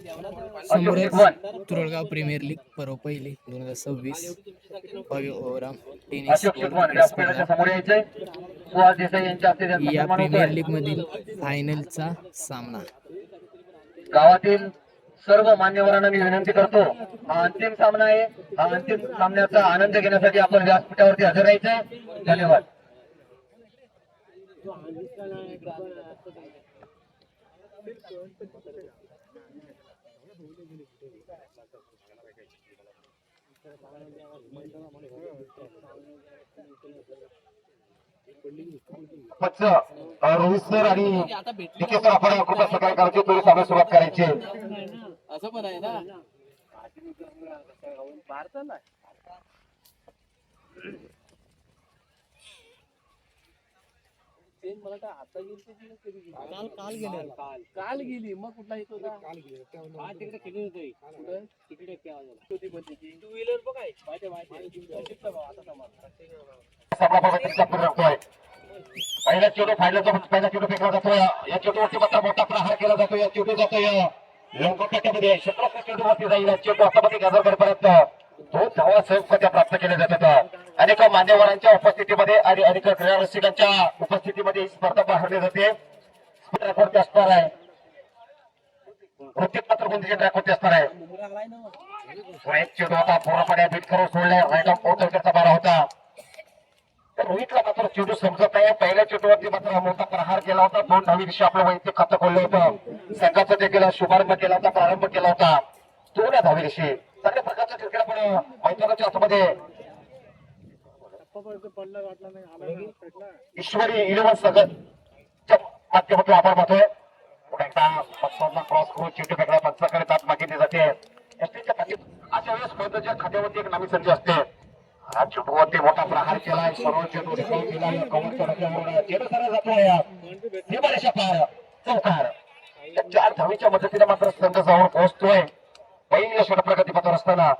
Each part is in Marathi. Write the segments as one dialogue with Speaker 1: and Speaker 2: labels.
Speaker 1: समोर तुरळगाव प्रीमियर लीग पर्व पहिली 2026 ओव्हरऑल टेनिस या प्रीमियर लीग मधील फायनलचा सामना
Speaker 2: गावातील सर्व मान्यवरांना मी विनंती करतो, हा अंतिम सामना आहे. हा अंतिम सामन्याचा आनंद घेण्यासाठी आपण व्यासपीठावरती हजर राहायचंय. धन्यवाद. रोहित सर आणि डीके सर आपण कृपया सकाळी करायची, थोडी सामना सुरुवात करायची असं पण आहे ना. काल गेली मग कुठला येत होता. तिकडे खेळून होतोय तिकडे टू व्हीलर बघ आहे. पहिला चेंडू फाडला जातो, पहिला चेंडू फेकला जातोय. या चेंडूवरती मात्र मोठा प्रहार केला जातो. या चेंडू जातोय लंगोटामध्ये क्षेत्राच्या चेंडूवरती जाईल. या चेंडू हातामध्ये गजरपर्यंत 2 धावा सहजपणे प्राप्त केल्या जातात. अनेक मान्यवरांच्या उपस्थितीमध्ये आणि अनेक क्रीडा रसिकांच्या उपस्थितीमध्ये ही स्पर्धा पाहली जाते. ट्रॅकवरती असणार आहे. प्रत्येक मात्र कोणत्याच्या ट्रॅकवरती असणार आहे. एक चेंडू होता पूर्णपणे बीट करून सोडलाय. राईट ऑफ पोहोचवण्याचा बारा होता. रोहितला मात्र चेंडू समजत नाही. पहिल्या चेंडूवरती मात्र मोठा प्रहार केला होता. 2 धावी दिवशी आपलं वैयक्तिक खातं खोललं होतं. संघाचा देखील शुभारंभ केला होता, प्रारंभ केला होता. 2 धावी दिवशी चांगल्या प्रकारचं क्रिकेट आपण मैदानाच्या आतमध्ये ईश्वरी इलेव्हन संघाच्या माध्यमातून आपण पाहतोय. एकदा क्रॉस करून चेंडू फेकला पंचाकडे तात मागितली जाते. अशा वेळेस स्पर्धेच्या खात्यावरती एक नवी संधी असते. हा चेंडूवरती मोठा प्रहार केलाय. सर्व चेंडू चौकार. 4 धावीच्या मदतीने मात्र संघ जाऊन पोहोचतोय. पहिल्या षट प्रगतीपथावर असताना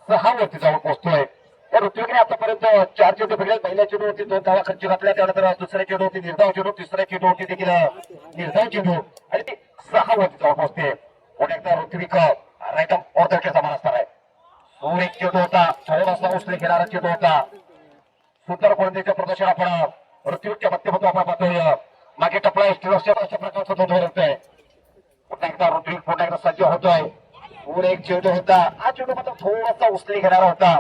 Speaker 2: 6 वरती जाऊन पोहोचतोय. तर ऋत्विकने आतापर्यंत 4 चेंडू फेकले. पहिल्या चेंडूवरती 2 धावा खर्ची घातल्या. त्यानंतर दुसऱ्या चेंडूवरती निर्धाव चेंडू, तिसऱ्या चेंडूवरती देखील निर्धाव चेंडू आणि ती 6 वरती जाऊन पोहोचते. पुन्हा एकदा ऋत्विक राईट ऑफ ऑर्डरच्या समान असणार आहे. दूर एक चेंडू होता, थोडासा उसळी घेणारा चेंडू होता. सुंदर गोलंदाजीचं प्रदर्शन आपण ऋत्विकच्या माध्यमातून आपण पाहतोय. मागे टपला अशा प्रकारचा तो धोरण होतोय. पुन्हा एकदा ऋत्विक पुन्हा एकदा सज्ज होतोय. दूर एक चेंडू होता. हा चेंडू मात्र थोडासा उसळी घेणारा होता.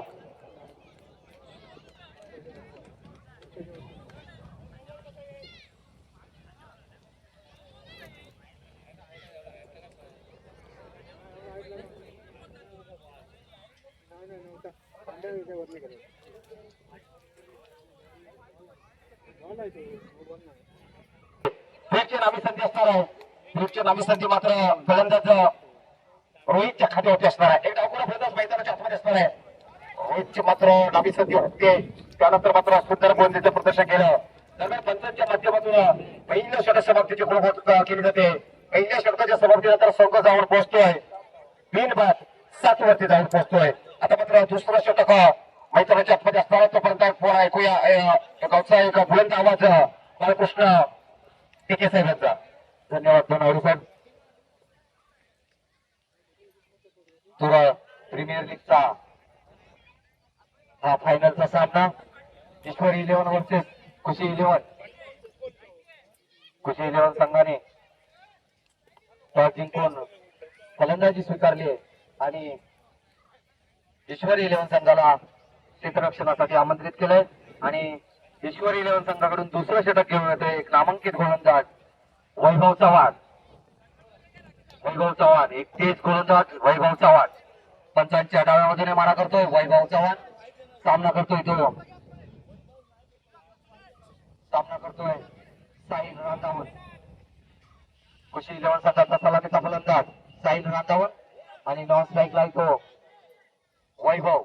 Speaker 2: नामी संधी असणार आहे. नामी संधी मात्र फलंदाज रोहितच्या खात्यावरती असणार आहे. एक डावखुरा फलंदाज मैदानाच्या आतमध्ये असणार आहे. रोहितची मात्र नामी संधी होते. त्यानंतर मात्र सुंदर गोलंदाजीचं प्रदर्शन केलं. दरम्यान पंचांच्या माध्यमातून पहिल्या षटक समाप्तीची घोषणा केली जाते. पहिल्या षटकाच्या समाप्तीनंतर संघ जाऊन पोहोचतोय 3 बाद 7 वरती जाऊन पोहोचतोय. आता मात्र दुसरा षटक मैदानाच्या आतमध्ये असणार आहे. तोपर्यंत फोन ऐकूया गावचा एक बुलंद आवाज बाळकृष्ण टीके साहेबांचा. धन्यवाद धन्यवाद साहेब. तुरा प्रीमियर लीगचा हा फायनलचा सामना ईश्वरी 11 वर्सेस खुशी 11. खुशी 11 संघाने टॉस जिंकून फलंदाजी स्वीकारली आणि ईश्वरी 11 संघाला क्षेत्ररक्षणासाठी आमंत्रित केलंय. आणि ईश्वरी 11 संघाकडून दुसरं षटक घेऊन येते एक नामांकित गोलंदाज वैभव चव्हाण. एक तेज गोलंदाज वैभव चव्हाण पंचांच्या डाव्या बाजूने मारा करतोय. वैभव चव्हाण सामना करतोय साहिल रांधावर. खुशी 11 संघाचा सलामीचा फलंदाज साहिल रांधावर आणि नॉन स्ट्राईकला तो वैभव.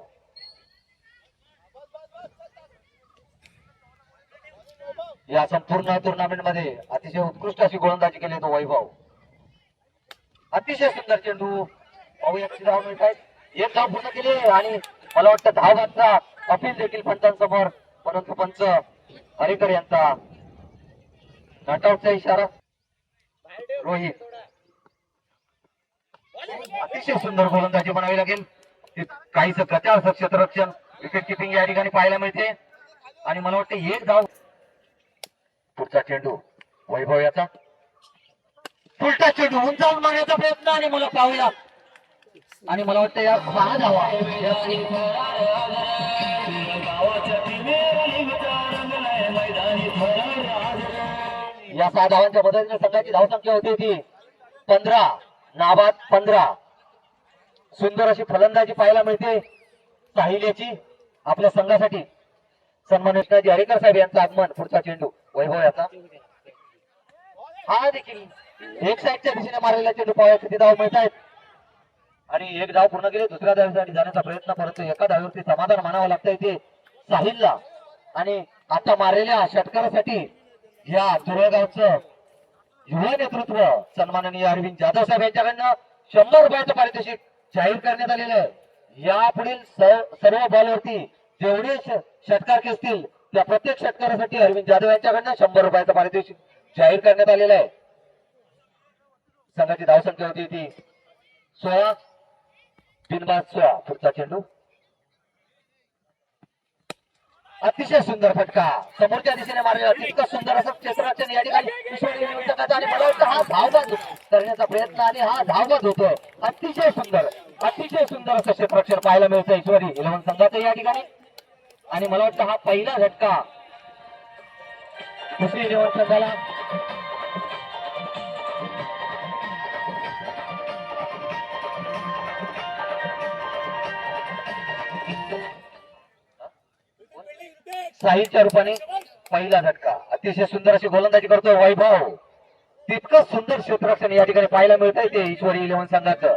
Speaker 2: या संपूर्ण टुर्नामेंट मध्ये अतिशय उत्कृष्ट अशी गोलंदाजी केली तो वैभव. अतिशय सुंदर चेंडू पाहूया किती धाव मिळत आहेत. 1 धाव पूर्ण केली आणि मला वाटतं धावांचा अपील देखील पंचांसमोर, परंतु पंच हरेकर यांचा नॉटआउटचा इशारा. रोहित अतिशय सुंदर गोलंदाजी बनावी लागेल. काहीच गचाळ क्षेत्ररक्षण विकेट किपिंग या ठिकाणी पाहायला मिळते आणि मला वाटतं एक धाव. पुढचा चेंडू वैभव याचा उलटा चेंडू उंचावून मारण्याचा प्रयत्न आणि मला पाहूया आणि मला वाटतं या 6 धावा या 6 धावांच्या बदलच्या संघाची धावसंख्या होती ती 15. नाबाद 15. सुंदर अशी फलंदाजी पाहायला मिळते साहिल्याची आपल्या संघासाठी. सन्मानित हरेकर साहेब यांचं आगमन. पुढचा चेंडू वैभव याचा हा देखील एक साईडच्या दिशेने मारलेला चेंडू पाहूया किती धाव मिळत आहेत आणि एक धाव पूर्ण केली. दुसऱ्या धावीसाठी जाण्याचा प्रयत्न परंतु एका धावीवरती समाधान मानावं लागतं इथे साहिलला. आणि आता मारलेल्या षटकारासाठी या तुरळगावचं युवा नेतृत्व सन्माननीय अरविंद जाधव साहेब यांच्याकडनं 100 रुपयाचं पारितोषिक जाहीर करण्यात आलेलं आहे. यापुढील सर्व बॉलवरती जेवढे षटकार खेचतील त्या प्रत्येक षटकारासाठी अरविंद जाधव यांच्याकडनं 100 रुपयाचं पारितोषिक जाहीर करण्यात आलेलं आहे. संघाची धावसंख्या होती ती 16. बिनबाद 16. पुढचा चेंडू अतिशय सुंदर फटका समोरच्या दिशेने मारलेला तितकं सुंदर असं क्षेत्ररक्षण या ठिकाणी आणि मला वाटतं हा धावबाद करण्याचा प्रयत्न आणि हा धावबाद होतोय. अतिशय सुंदर असं क्षेत्ररक्षण पाहायला मिळतं ईश्वरी 11 संघाचं या ठिकाणी आणि मला वाटतं हा पहिला झटका दुसरी 11 संघाला. साहिलच्या रूपाने पहिला झटका. अतिशय सुंदर अशी गोलंदाजी करतोय वैभव. तितकं सुंदर क्षेत्ररक्षण या ठिकाणी पाहायला मिळत आहे ते ईश्वरी 11 संघाचं.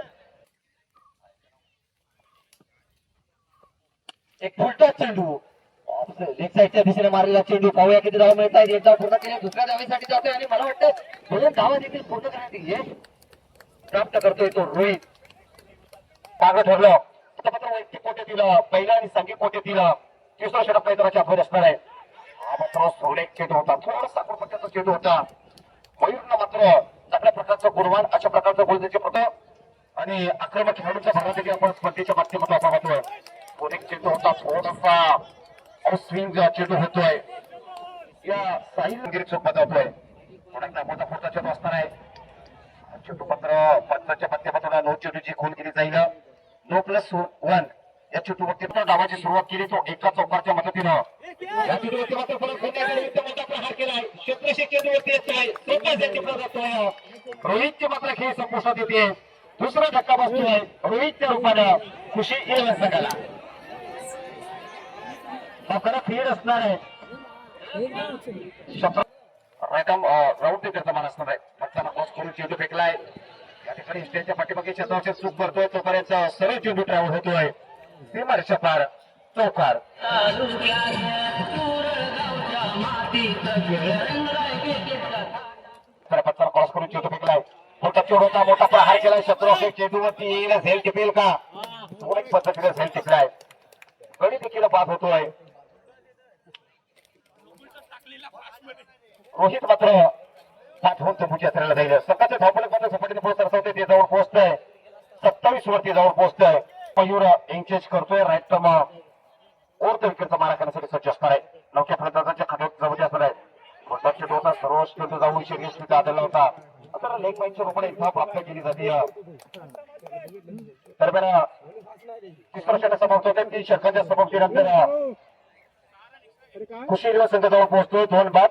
Speaker 2: एक उलटा चेंडू लेग साईडच्या दिशेने मारलेला चेंडू पाहूया किती धावा मिळत आहेत. एक धाव पूर्ण केली दुसऱ्या धावेसाठी जातोय आणि मला वाटतं 2 धावा देखील पूर्ण करण्यात यश प्राप्त करतोय तो रोहित. मागं ठरलं मात्र वैयक्तिक कोटे दिलं पहिला आणि संघिक कोटे दिलं. तिसरा षटक काहीतरी अभ्यास असणार आहे. हा मात्र सोनेक चेंडू होता थोडा साखर पट्ट्याचा चेंडू होता. मयूरनं मात्र चांगल्या प्रकारचं गुणवान अशा प्रकारचं गोलंदाजी करतो आणि आक्रमक खेळाडूंच्या भागात आपण स्पर्धेच्या माध्यमातून आपण पाहतोय. सोनेक चेंडू होता थोडासा स्विंग चेंडू होतोय या साहिल चोख बजावतोय. मोठा चेंडू असणार आहे. चेंडू मात्र पंचाच्या माध्यमातून 9 चेंडूची खून केली जाईल. 9+1 या चेंडूवरती डावाची सुरुवात केली तो एका चौकारच्या मदतीनं या चेंडूवरती मात्र परत मोठा प्रहार केलाय. क्षेत्ररक्षक चेंडूवरती येतोय रोहितची मात्र खेळ संपुष्टात येते. दुसरा धक्का बसतोय रोहितच्या रूपानं खुशी 11 संघाला. हा खरं फेर असणार आहे. राऊंड त्याचा मान असणार आहे. पक्षाला क्रॉस करून चेंडू फेकलाय या ठिकाणी स्टेजच्या पाठीमागे क्षेत्राचे चूक करतोय तोपर्यंत सरळ चेंडू ट्रॅव्हल होतोय सीमारेषा पार चौकार. पत्थर क्रॉस करून चेंडू फेकलाय. मोठा चेंडू होता मोठा प्रहार केलाय. शत्रू चेंडूवरती येईल झेल टिपेल का एक पद्धतीने झेल टिपलाय. गडी देखील बाद होतोय. रोहित मात्र 7 होऊन चंबूची यात्रेला जाईल. सकाळच्या धावपळीत मात्र सपाटीने पुढे सरसवते ते जवळ पोहोचतंय 27 वरती जवळ पोहोचतंय. मयूर एंगेज करतोय राईट टर्म ओर द विकेटचा मारा करण्यासाठी सज्ज असणार आहे. नौक्या फलंदाजांच्या खात्यात जवळ असणार आहे. मोठा चेंडू होता सर्व चेंडू जाऊन यशस्वीता आलेला होता. आता लेग पॉईंटच्या रूपाने इथं प्राप्त केली जाते. दरम्यान तिसरा षटक समाप्त होते. 3 षटकांच्या समाप्तीनंतर खुशी संघ जवळ पोहोचतोय 2 बाद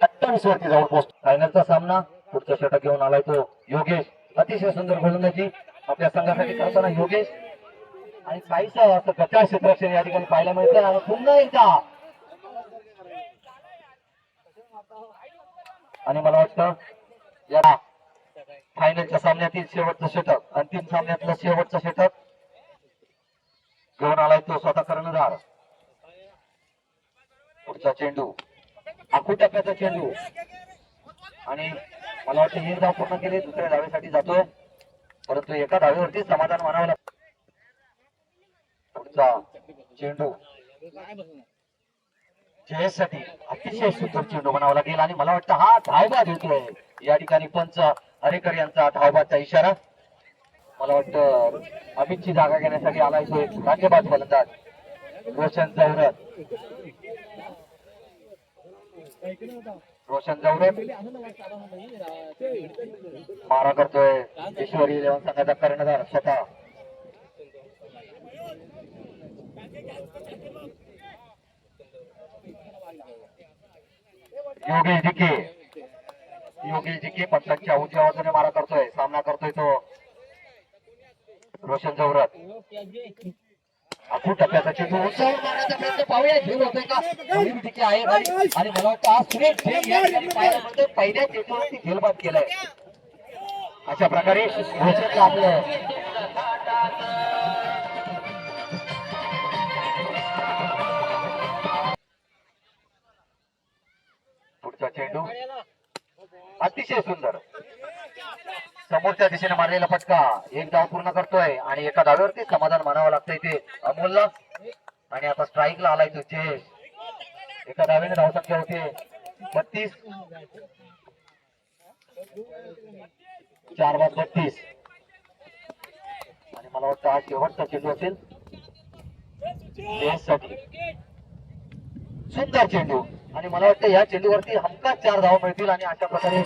Speaker 2: 28 वरती जाऊन पोहोचतो. फायनलचा सामना पुढचा षटक घेऊन आलाय तो योगेश. अतिशय सुंदर गोलंदाजी आपल्या संघासाठी करताना योगेश आणि काहीसं असं गचाळ क्षेत्ररक्षण या ठिकाणी पाहायला मिळतं. आणि पुन्हा एकदा आणि मला वाटतं या फायनलच्या सामन्यातील शेवटचं षटक अंतिम सामन्यातलं शेवटचं षटक घेऊन आलाय तो स्वतः कर्णधार. पुढचा चेंडू आखू टप्प्याचा चेंडू आणि मला वाटतं हे धाव पूर्ण केले दुसऱ्या धावेसाठी जातोय परंतु एका धावेवरती समाधान मानावं लागतं. पुढचा चेंडू जयसाठी अतिशय सुंदर चेंडू बनावा लागेल आणि मला वाटतं हा धावबाद होतोय. या ठिकाणी पंच हरेकर यांचा धावबादचा इशारा. मला मला वाटतं अमितची जागा घेण्यासाठी आलाय तो एक राज्यबाद फलंदाज रोशन जवरत. रोशन जवरत मारा करतोय ईश्वरी 11 संघाचा कर्णधार स्वतः. योगेश जिके पंचांच्या उजव्या बाजूने मारा करतोय. सामना करतोय तो रोशन जवरत. टप्प्याचा चेंडू मारण्याचा प्रयत्न पाहूया. झेल होतोय का जिके आहे आणि मला वाटतं आज सुरेश झेल या ठिकाणी पाहायला मिळतोय. पहिल्या चेंडूवरती झेलबाद केलाय. अशा प्रकारे रोशनला आपलं पुढचा चेंडू अतिशय सुंदर समोरच्या दिशेने मारलेला फटका. एक धाव पूर्ण करतोय आणि एका धावेवरती समाधान मानावं लागतंय ते अमोलला. आणि आता स्ट्राईकला आलाय तो चेस. एका धावेने धावसंख्या होते 32. 4 बाद 32. आणि मला वाटतं हा शेवटचा चेंडू असेल चेससाठी. सुंदर चेंडू आणि मला वाटतं या चेंडूवरती हमखास 4 धावा मिळतील. आणि अशा प्रकारे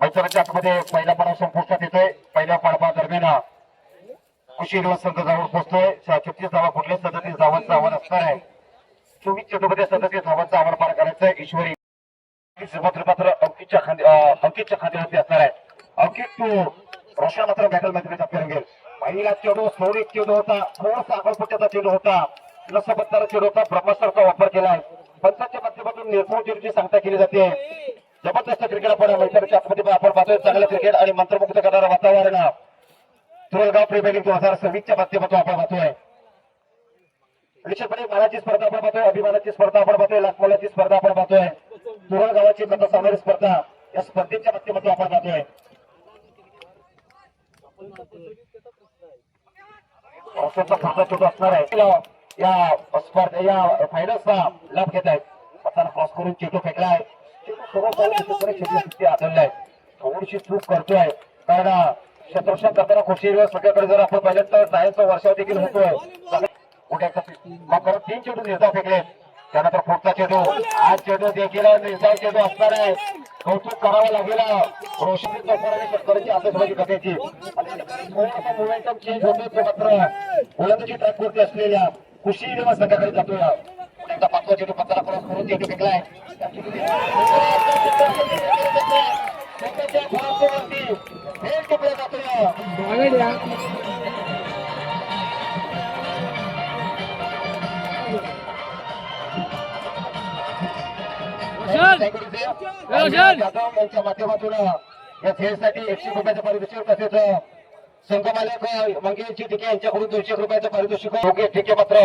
Speaker 2: मैदानाच्या आतमध्ये पहिला पडाव संपुष्टात येतोय. पहिल्या पडवा दरम्यान कुशी संघ जवळ पोहोचतोय. 36 धावा कुठले 37 धावांचं आव्हान असणार आहे. 24 चेंडूमध्ये 37 धावांचं आव्हान पार करायचं. ईश्वरी मात्र अंकितच्या खांद्यावरती असणार आहे. अंकित तू रोशन मात्र बॅटल मध्ये रंगेल. पहिला चेंडू सोडीत चेंडू होता. थोडासा आगळपुट्याचा चेंडू होता. लसबत्तारा चेंडू होता. ब्रह्मास्त्राचा वापर केलाय. पंचांच्या माध्यमातून निर्मोळ चेंडूची सांगता केली जाते. जबरदस्त क्रिकेट आपण मैदानाच्या आतमध्ये आपण पाहतोय. चांगलं क्रिकेट आणि मंत्रमुक्त करणारं वातावरण तुरळगाव प्रीमियर लीग 2026च्या माध्यमातून आपण पाहतोय. निश्चितपणे मानाची स्पर्धा आपण पाहतोय. अभिमानाची स्पर्धा आपण पाहतोय. लाखमोलाची स्पर्धा आपण पाहतोय. तुरळगावाची सामोरी स्पर्धा या स्पर्धेच्या माध्यमातून आपण पाहतोय. छोटा असणार आहे या स्पर्धा या फायनल्सचा लाभ घेत आहेत. पत्ताना क्रॉस करून चेंडू फेकलाय. आढळलाय. थोडीशी चूक करतोय कारण शत्रुषण करताना खुशी सगळ्याकडे जर आपण पाहिलं तर सायन्सचा वर्षाव देखील होतोय. 3 चेंडू निर्धाव फेकले. त्यानंतर पुढचा चेंडू आज चेंडू देखील निर्धाव चेंडू असणार आहे. कौतुक करावं लागेल रोशन शेतकऱ्याची आतषबाजी करण्याची. मोमेंटम चेंज होतोय मात्र गोलंदाजी ट्रॅकवरती असलेल्या खुशी संघाकडे जातोय. एकदा 5वा चेंडू पत्ताला क्रॉस करून चेंडू फेकलाय. माध्यमातून या खेळसाठी 100 रुपयाचं पारितोषिक तसेच संघमालक मंगेशजी ठिके यांच्याकडून 200 रुपयाचं पारितोषिक. योग्य ठिके मात्र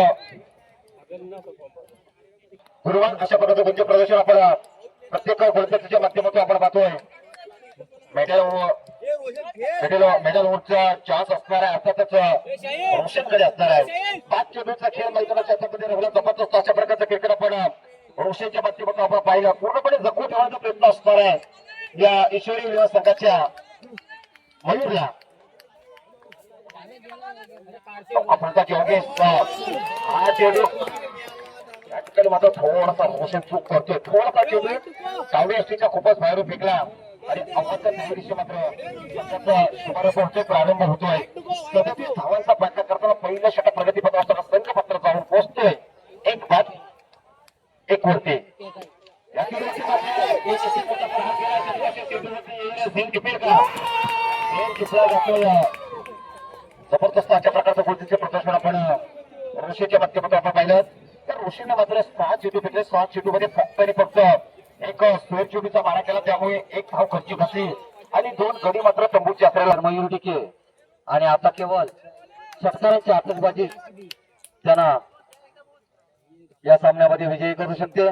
Speaker 2: अशा प्रकारचं गुंज प्रदर्शन आपण प्रत्येक गोलंदाजीच्या माध्यमातून आपण पाहतोय. मेडल ओव्हरचा चान्स असणार आहे. अर्थातच रोशनकडे असणार आहे. 5 चेंडूचा खेळ मैदानाच्या हातामध्ये रंगला. जबरदस्त अशा प्रकारचं क्रिकेट आपण रोशनच्या माध्यमातून आपण पाहिलं. पूर्णपणे जखू ठेवण्याचा प्रयत्न असणार आहे या ईश्वरी संघाच्या मयूरला. आपण योगेश हा चेंडू या ठिकाणी मात्र थोडासा रोशन चूक करतोय. थोडासा चेंडू सावळी एसटीच्या खूपच बाहेरून फेकला आणि अवकाश मात्र शुभारंभ होतोय. प्रारंभ होतोय. 37 धावांचा प्रयत्न करताना पहिलं षटक प्रगतीपथ असताना संघ मात्र जाऊन पोहोचतोय. 1 बाद 1 वरती. जबरदस्त अशा प्रकारचं गोलंदाजीचे प्रदर्शन आपण रोशनच्या माध्यमातून आपण पाहिलं. तर रोशनने मात्र 6 चेंडू फेकले. 6 चेंडू मध्ये फक्त एक स्क्वेअर चेंडूचा मारा केला. त्यामुळे 1 धाव खर्ची घातली आणि 2 गडी मात्र तंबूची यात्रेला मयूर टिके. आणि आता केवळ षटकारांची आतषबाजी त्यांना या सामन्यामध्ये विजयी करू शकते.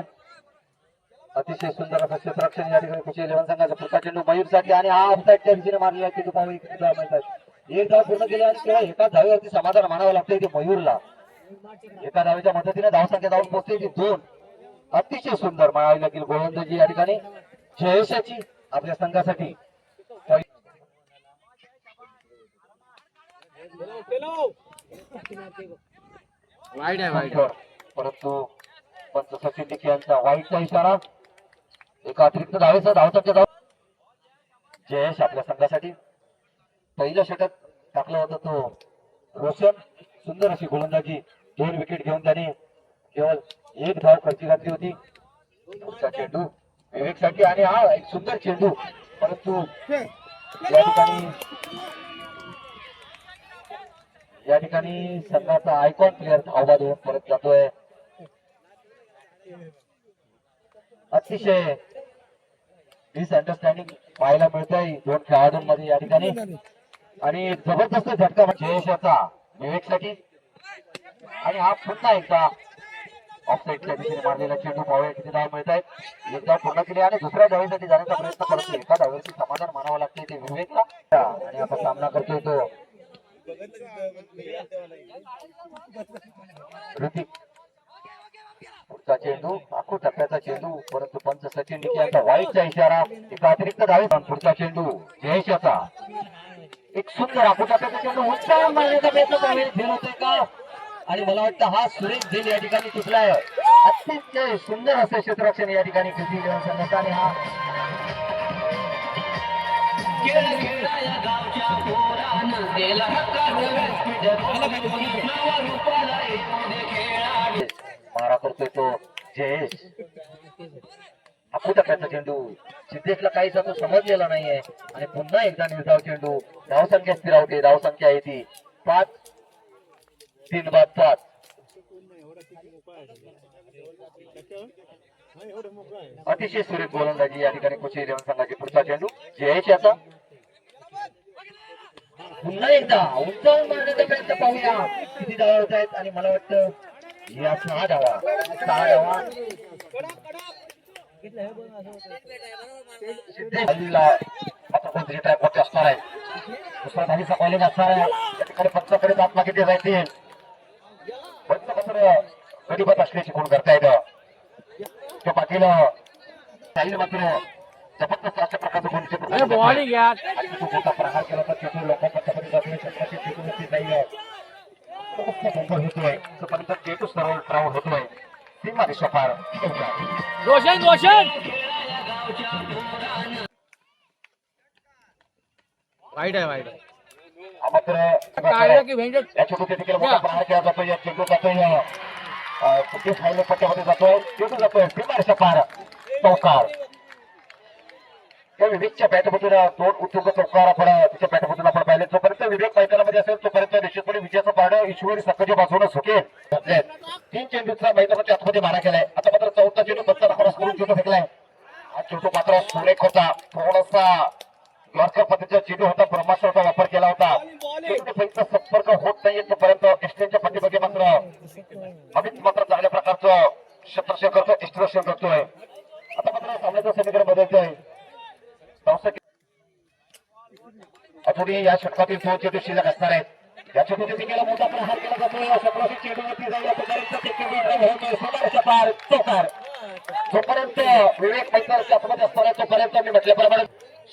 Speaker 2: अतिशय सुंदर असं क्षेत्ररक्षण या ठिकाणी कुशल 11 संघाचा पुढचा चेंडू मयूर साठी आणि हा ऑफसाईडच्या दिशेने मारलेला चेंडू पाहू किती धावा मिळतात. एक धाव पूर्ण केली आणि केवळ एका धावेवरती समाधान मानावं लागतंय ते मयूरला. एका धावेच्या मदतीने धावसंख्या धावून पोहोचते ती 2. अतिशय सुंदर म्हणावी लागेल गोलंदाजी या ठिकाणी जयेशाची आपल्या संघासाठी.
Speaker 1: वाईट आहे वाईट.
Speaker 2: परंतु पंच सचिन डिके यांचा वाईटचा इशारा. एका अतिरिक्त धावेचा धावसंख्या धाव जयेश आपल्या संघासाठी. पहिलं षटक टाकलं होतं तो रोशन. सुंदर अशी गोलंदाजी 2 विकेट घेऊन त्याने केवळ 1 धाव खर्ची घातली होती. पुढचा चेंडू विवेक साठी आणि हा एक सुंदर चेंडू. परंतु या ठिकाणी संघाचा आयकॉन प्लेअर धावबा देऊन परत जातोय. अतिशय मिसअंडरस्टँडिंग पाहायला मिळतंय 2 खेळाडूंमध्ये या ठिकाणी आणि जबरदस्त झटका जयेशाचा विवेकसाठी. आणि हा पुन्हा एकदा ऑफसाईडच्या दिशेने मारलेला चेंडू पाहूया किती धाव मिळत आहेत. एक धाव पूर्ण केली आणि दुसऱ्या धावेसाठी जाण्याचा प्रयत्न करतोय. एका धावेवरती समाधान मानावं लागतंय ते विवेकला. आणि आता सामना करतोय तो ऋतिक. पुढचा चेंडू आखू टप्प्याचा चेंडू. परंतु पंच सचिन डिके यांचा वाईटचा इशारा. एका अतिरिक्त धावे. पुढचा चेंडू जयेशाचा. एक सुंदर आखू टप्प्याचा चेंडू उंचावून मारण्याचा प्रयत्न फेल होतोय का. आणि मला वाटतं हा सुरेश झेल या ठिकाणी तुटलाय. अतिशय सुंदर असं क्षेत्ररक्षण या ठिकाणी कृषी संघाचा. आणि हा मारा करतोय तो जयेश. आखू टप्प्याचा चेंडू सिद्धेशला काहीच तो समजलेला नाहीये आणि पुन्हा एकदा निर्धाव चेंडू. धावसंख्या स्थिरावते. धावसंख्या आहे ती 5. 3 बाद 5. अतिशय सुरेख गोलंदाजी या ठिकाणी कुशल 11 संघाची. पुढचा चेंडू जयेश याचा. पुन्हा एकदा उंचावून मारण्याचा प्रयत्न पाहूया किती धावा होत आहेत. आणि मला वाटतं या 6 धावा. आता कोणतरी ट्रॅकवरती असणार आहे. दुसरा धावीचा कॉलिंग असणार आहे. त्या ठिकाणी पंचाकडे जात मागे ते जायचे. पंच मात्र गडीबत असल्याची कोण करतायत. त्या पाटील साईल मात्र जबरदस्त अशा प्रकारचं प्रहार केला तर चेतू लोक पंचाकडे जातोय. छत्रपती चेतूवरती जाईल होतोय. तोपर्यंत चेतू सरळ ट्राउट होतोय. सीमा रिषपार
Speaker 1: रोशन रोशन वाईट आहे वाईट.
Speaker 2: मात्र या चेंडूच्या देखील मोठा प्रहार केला जातोय. या चेंडू जातोय कुठे फायनल पट्ट्यामध्ये जातोय. चेंडू जातोय सीमा रिषपार चौकार. त्या विवेकच्या बॅटमधून 2 उत्तुंग चौकार आपण त्याच्या बॅटमधून आपण पाहिले. जोपर्यंत विवेक मैदानामध्ये असेल तोपर्यंत निश्चितपणे विजयाचं पारडं ईश्वरी सक्कच्या बाजूने सुकेल. 3 चेंडूचा मैदानाच्या आतमध्ये मारा केलाय. आता मात्र 4था चेंडू बच्चा क्रॉस करून चेंडू फेकलाय. हा चेंडू मात्र सुरेख होता. थोडासा यॉर्कर पद्धतीचा चेंडू होता. ब्रह्मास्त्राचा वापर केला होता. संपर्क होत नाहीये तोपर्यंत एक्सटेनच्या पाठीमागे मात्र अमित मात्र चांगल्या प्रकारचं क्षेत्ररक्षण करतोय. एक्सट्रक्शन करतोय. आता मात्र सामन्याचं समीकरण बदलतोय. अजूनही या षटकातील 2 चेंडू शिल्लक असणार आहेत. या चेंडूच्या दिशेला मोठा प्रहार केला जातोय. क्षेत्ररक्षण चेंडूवरती जाईल चौकार. जोपर्यंत विवेक मैदानाच्या आतमध्ये असणार आहे तोपर्यंत मी म्हटल्याप्रमाणे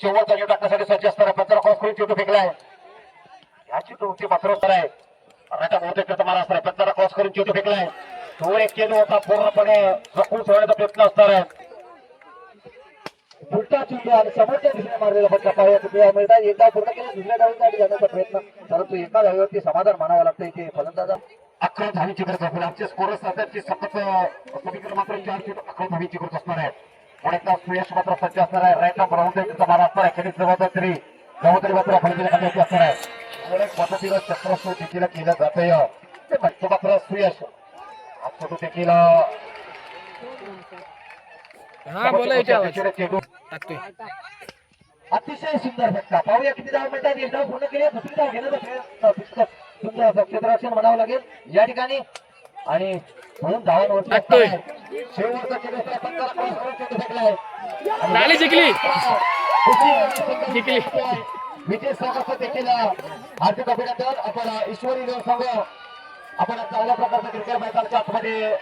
Speaker 2: शेवटचा चेंडू टाकण्यासाठी सज्ज असणार आहे. पंचाला क्रॉस करून चेंडू फेकलाय. या चेंडूची मात्र होणार आहे. बहुतेक मारा असणार आहे. पंचाला क्रॉस करून चेंडू फेकलाय. तो एक चेंडू होता पूर्णपणे जखून सोडण्याचा प्रयत्न असणार आहे. उलटा चेंडू आणि समोरच्या दिशेने मारलेला फटका पाहायला मिळतात. एकदा पूर्ण केला दुसऱ्या धावेसाठी जाण्याचा प्रयत्न. परंतु एका धावेवरती समाधान मानावं लागतं. इथे फलंदाजा 11 धावीची गरज असेल. आमचे स्कोरर साधारणची सतत समीकरण मात्र 4 चेंडू 11 धावीची गरज असणार आहे. पुढे सुयश मात्र सज्ज असणार आहे. राईट ऑफ राऊंड त्याचा मारा असणार आहे. कधीच जबाबदारी मात्र फलंदाजी असणार आहे. अनेक पद्धतीनं शस्त्रस्त्र देखील केलं जातंय. ते मात्र सुयश आज देखील अतिशय सुंदर फटका पाहूया किती धाव मिळतात. एक धाव पूर्ण केली. दुसरी धाव घेण्याचा प्रयत्न सुंदर असं क्षेत्ररक्षण म्हणावं लागेल. या ठिकाणी आणि म्हणून धावांवरती
Speaker 3: लागतोय.
Speaker 2: शेवटचा चेंडू असताना पंचाला क्रॉसवर चेंडू फेकलाय.
Speaker 3: झाली जिंकली. जिंकली.
Speaker 2: विजय संघाचं देखील हार्दिक अभिनंदन. आपण ईश्वरी संघ आपण चांगल्या प्रकारचा क्रिकेट मैदानाच्या आतमध्ये